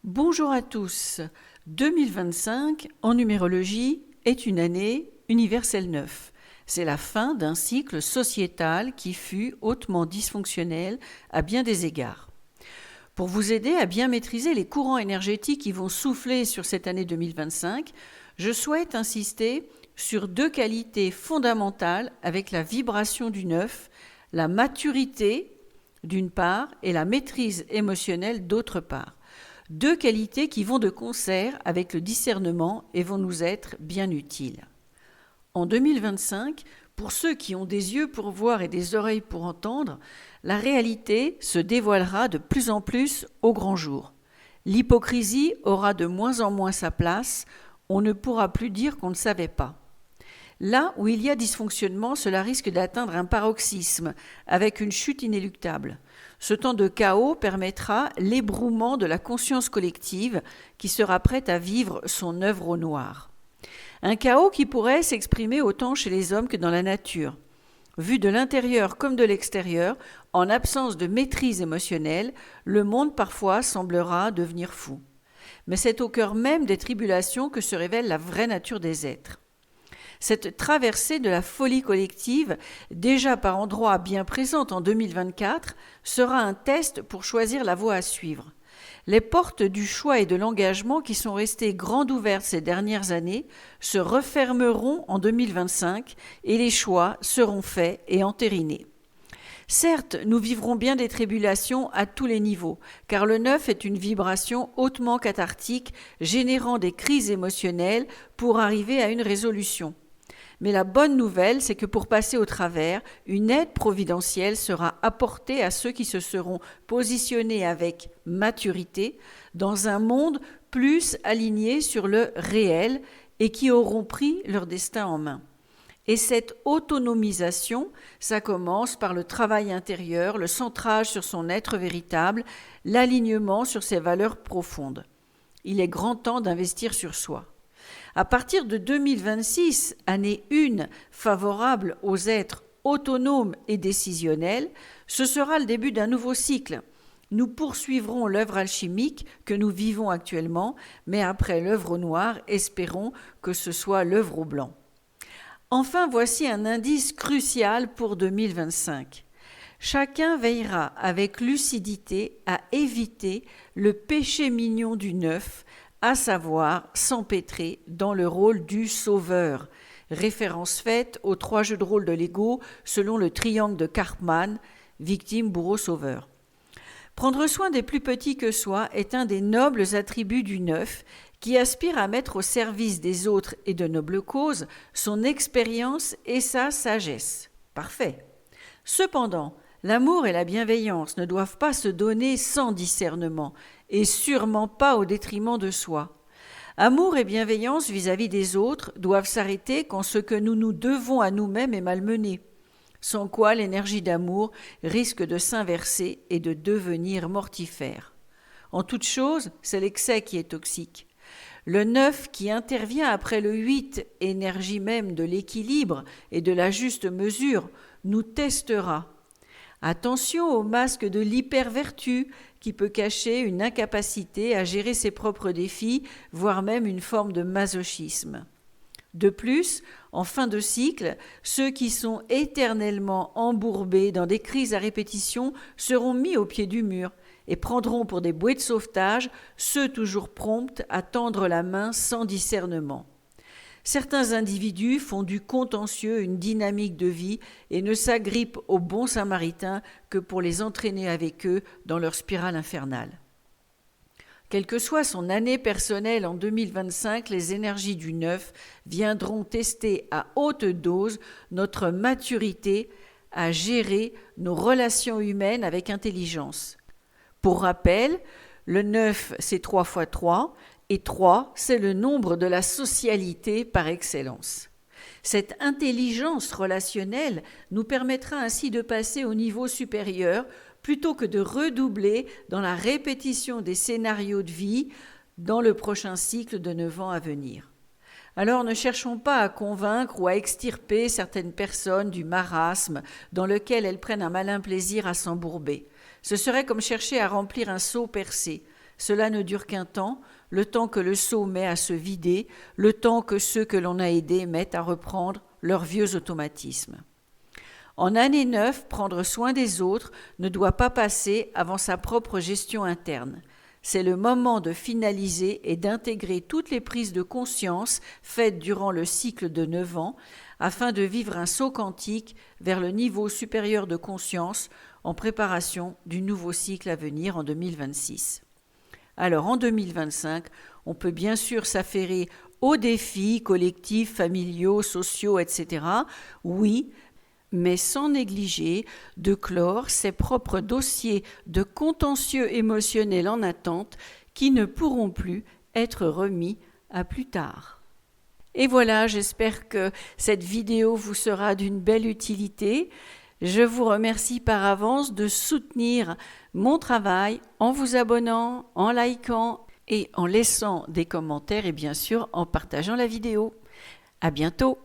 Bonjour à tous. 2025, en numérologie, est une année universelle 9. C'est la fin d'un cycle sociétal qui fut hautement dysfonctionnel à bien des égards. Pour vous aider à bien maîtriser les courants énergétiques qui vont souffler sur cette année 2025, je souhaite insister sur deux qualités fondamentales avec la vibration du 9, la maturité d'une part et la maîtrise émotionnelle d'autre part. Deux qualités qui vont de concert avec le discernement et vont nous être bien utiles. En 2025, pour ceux qui ont des yeux pour voir et des oreilles pour entendre, la réalité se dévoilera de plus en plus au grand jour. L'hypocrisie aura de moins en moins sa place, on ne pourra plus dire qu'on ne savait pas. Là où il y a dysfonctionnement, cela risque d'atteindre un paroxysme, avec une chute inéluctable. Ce temps de chaos permettra l'ébrouement de la conscience collective qui sera prête à vivre son œuvre au noir. Un chaos qui pourrait s'exprimer autant chez les hommes que dans la nature. Vu de l'intérieur comme de l'extérieur, en absence de maîtrise émotionnelle, le monde parfois semblera devenir fou. Mais c'est au cœur même des tribulations que se révèle la vraie nature des êtres. Cette traversée de la folie collective, déjà par endroits bien présente en 2024, sera un test pour choisir la voie à suivre. Les portes du choix et de l'engagement qui sont restées grandes ouvertes ces dernières années se refermeront en 2025 et les choix seront faits et entérinés. Certes, nous vivrons bien des tribulations à tous les niveaux, car le 9 est une vibration hautement cathartique, générant des crises émotionnelles pour arriver à une résolution. Mais la bonne nouvelle, c'est que pour passer au travers, une aide providentielle sera apportée à ceux qui se seront positionnés avec maturité dans un monde plus aligné sur le réel et qui auront pris leur destin en main. Et cette autonomisation, ça commence par le travail intérieur, le centrage sur son être véritable, l'alignement sur ses valeurs profondes. Il est grand temps d'investir sur soi. À partir de 2026, année 1 favorable aux êtres autonomes et décisionnels, ce sera le début d'un nouveau cycle. Nous poursuivrons l'œuvre alchimique que nous vivons actuellement, mais après l'œuvre au noir, espérons que ce soit l'œuvre au blanc. Enfin, voici un indice crucial pour 2025. Chacun veillera avec lucidité à éviter le péché mignon du 9, à savoir s'empêtrer dans le rôle du sauveur, référence faite aux 3 jeux de rôle de Lego selon le triangle de Karpman, victime, bourreau, sauveur. Prendre soin des plus petits que soi est un des nobles attributs du 9 qui aspire à mettre au service des autres et de nobles causes son expérience et sa sagesse. Parfait. Cependant, l'amour et la bienveillance ne doivent pas se donner sans discernement, et sûrement pas au détriment de soi. Amour et bienveillance vis-à-vis des autres doivent s'arrêter quand ce que nous nous devons à nous-mêmes est malmené, sans quoi l'énergie d'amour risque de s'inverser et de devenir mortifère. En toute chose, c'est l'excès qui est toxique. Le 9 qui intervient après le 8, énergie même de l'équilibre et de la juste mesure, nous testera. Attention au masque de l'hypervertu qui peut cacher une incapacité à gérer ses propres défis, voire même une forme de masochisme. De plus, en fin de cycle, ceux qui sont éternellement embourbés dans des crises à répétition seront mis au pied du mur et prendront pour des bouées de sauvetage ceux toujours prompts à tendre la main sans discernement. Certains individus font du contentieux une dynamique de vie et ne s'agrippent aux bons samaritains que pour les entraîner avec eux dans leur spirale infernale. Quelle que soit son année personnelle en 2025, les énergies du 9 viendront tester à haute dose notre maturité à gérer nos relations humaines avec intelligence. Pour rappel, le 9 c'est 3 fois 3, et 3, c'est le nombre de la socialité par excellence. Cette intelligence relationnelle nous permettra ainsi de passer au niveau supérieur plutôt que de redoubler dans la répétition des scénarios de vie dans le prochain cycle de 9 ans à venir. Alors ne cherchons pas à convaincre ou à extirper certaines personnes du marasme dans lequel elles prennent un malin plaisir à s'embourber. Ce serait comme chercher à remplir un seau percé. Cela ne dure qu'un temps, le temps que le seau met à se vider, le temps que ceux que l'on a aidés mettent à reprendre leurs vieux automatismes. En année 9, prendre soin des autres ne doit pas passer avant sa propre gestion interne. C'est le moment de finaliser et d'intégrer toutes les prises de conscience faites durant le cycle de 9 ans afin de vivre un saut quantique vers le niveau supérieur de conscience en préparation du nouveau cycle à venir en 2026. Alors en 2025, on peut bien sûr s'affairer aux défis collectifs, familiaux, sociaux, etc. Oui, mais sans négliger de clore ses propres dossiers de contentieux émotionnel en attente qui ne pourront plus être remis à plus tard. Et voilà, j'espère que cette vidéo vous sera d'une belle utilité. Je vous remercie par avance de soutenir mon travail en vous abonnant, en likant et en laissant des commentaires et bien sûr en partageant la vidéo. À bientôt!